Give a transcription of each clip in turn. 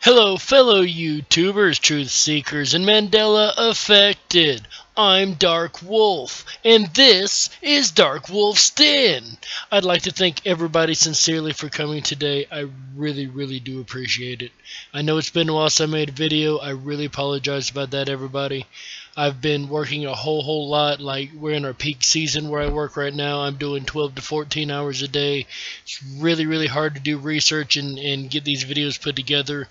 Hello fellow YouTubers, Truth Seekers, and Mandela Affected. I'm Dark Wolf, and this is Dark Wolf's Den. I'd like to thank everybody sincerely for coming today. I really do appreciate it. I know it's been a while since I made a video. I really apologize about that, everybody. I've been working a whole lot. Like, we're in our peak season where I work right now. I'm doing 12 to 14 hours a day. It's really hard to do research and get these videos put together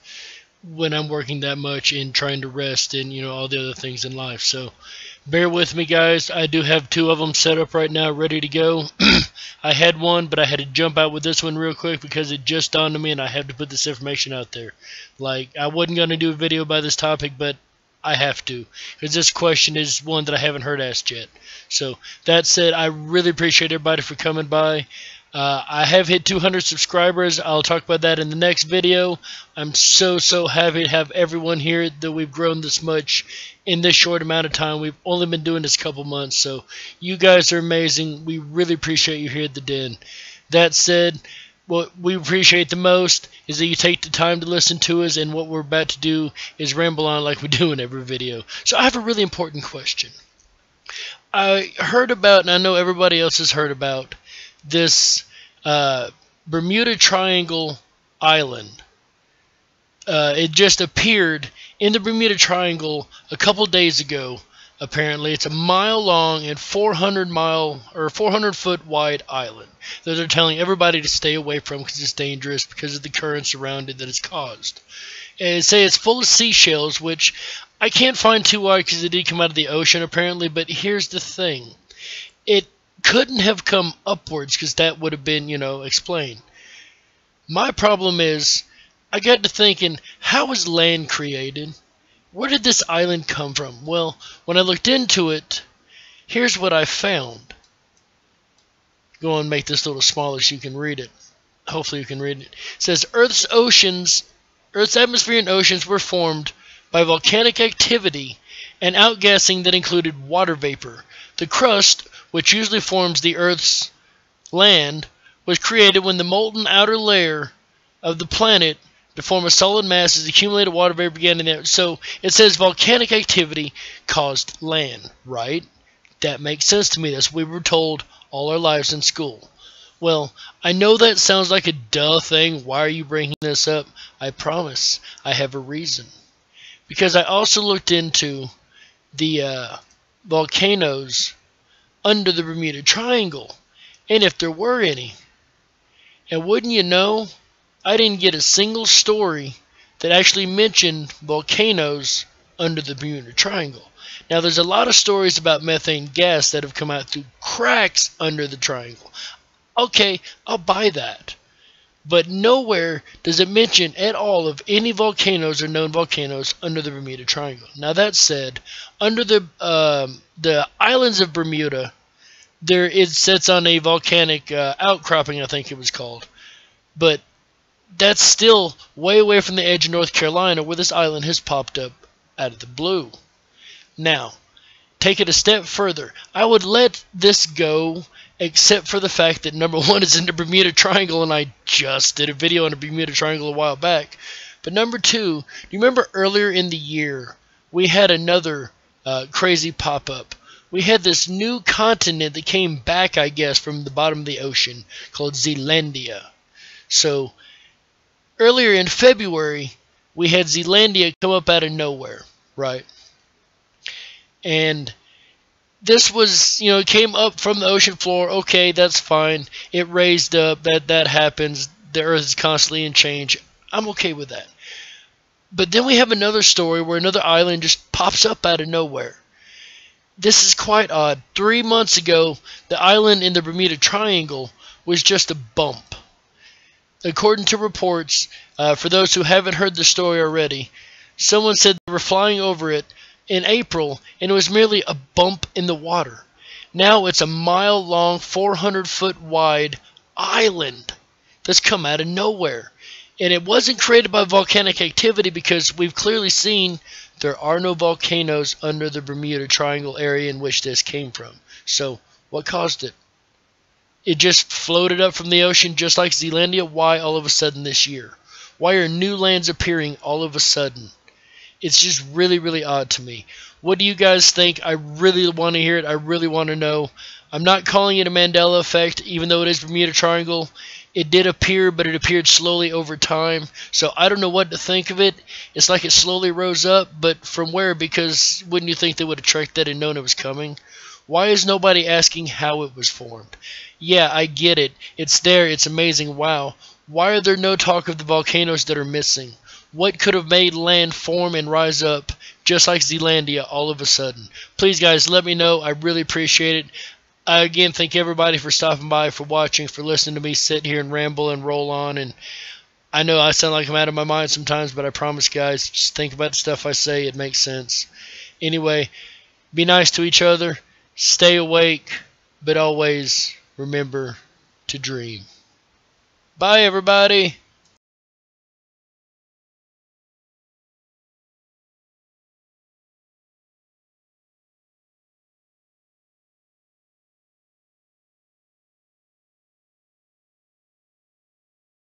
when I'm working that much and trying to rest and, all the other things in life. So bear with me, guys. I do have two of them set up right now, ready to go. I had one, but I had to jump out with this one real quick because it just dawned on me and I have to put this information out there. Like, I wasn't going to do a video about this topic, but I have to, because this question is one that I haven't heard asked yet. So that said, I really appreciate everybody for coming by. I have hit 200 subscribers. I'll talk about that in the next video. I'm so happy to have everyone here, that we've grown this much in this short amount of time. We've only been doing this a couple months, so you guys are amazing. We really appreciate you here at the Den. That said, what we appreciate the most is that you take the time to listen to us, and what we're about to do is ramble on like we do in every video. So I have a really important question. I heard about, and I know everybody else has heard about, this Bermuda Triangle island. It just appeared in the Bermuda Triangle a couple days ago. Apparently, it's a mile long and 400 foot wide island that they're telling everybody to stay away from because it's dangerous because of the currents around it that it's caused. And they say it's full of seashells, which I can't find too wide because it did come out of the ocean apparently. But here's the thing: it couldn't have come upwards because that would have been, explained. My problem is, I got to thinking, how was land created? Where did this island come from? Well, when I looked into it, here's what I found. Go and make this a little smaller so you can read it. Hopefully you can read it. It says, Earth's atmosphere and oceans were formed by volcanic activity and outgassing that included water vapor. The crust, which usually forms the Earth's land, was created when the molten outer layer of the planet to form a solid mass as accumulated water vapor began in there. So it says volcanic activity caused land, right? That makes sense to me. That's what we were told all our lives in school. Well, I know that sounds like a duh thing. Why are you bringing this up? I promise I have a reason. Because I also looked into the volcanoes under the Bermuda Triangle, and if there were any. And wouldn't you know, I didn't get a single story that actually mentioned volcanoes under the Bermuda Triangle. Now, there's a lot of stories about methane gas that have come out through cracks under the triangle. Okay, I'll buy that. But nowhere does it mention at all of any volcanoes or known volcanoes under the Bermuda Triangle. Now, that said, under the islands of Bermuda, it sits on a volcanic outcropping, I think it was called. But that's still way away from the edge of North Carolina, where this island has popped up out of the blue. Now, take it a step further. I would let this go, except for the fact that, number one, it's in the Bermuda Triangle, and I just did a video on the Bermuda Triangle a while back. But number two, do you remember earlier in the year, we had another crazy pop-up? We had this new continent that came back, I guess, from the bottom of the ocean called Zealandia. So, earlier in February, we had Zealandia come up out of nowhere, right? And this was, it came up from the ocean floor. Okay, that's fine. It raised up. That happens. The Earth is constantly in change. I'm okay with that. But then we have another story where another island just pops up out of nowhere. This is quite odd. 3 months ago, the island in the Bermuda Triangle was just a bump. According to reports, for those who haven't heard the story already, someone said they were flying over it in April, and it was merely a bump in the water. Now it's a mile-long, 400-foot wide island that's come out of nowhere. And it wasn't created by volcanic activity because we've clearly seen there are no volcanoes under the Bermuda Triangle area in which this came from. So, what caused it? It just floated up from the ocean just like Zealandia. Why all of a sudden this year? Why are new lands appearing all of a sudden? It's just really, really odd to me. What do you guys think? I really want to hear it. I really want to know. I'm not calling it a Mandela effect, even though it is Bermuda Triangle. It did appear, but it appeared slowly over time. So I don't know what to think of it. It's like it slowly rose up, but from where? Because wouldn't you think they would have tracked that and known it was coming? Why is nobody asking how it was formed? Yeah, I get it. It's there. It's amazing. Wow. Why are there no talk of the volcanoes that are missing? What could have made land form and rise up just like Zealandia all of a sudden? Please, guys, let me know. I really appreciate it. I again thank everybody for stopping by, for watching, for listening to me sit here and ramble and roll on. And I know I sound like I'm out of my mind sometimes, but I promise, guys, just think about the stuff I say. It makes sense. Anyway, be nice to each other. Stay awake, but always remember to dream. Bye, everybody.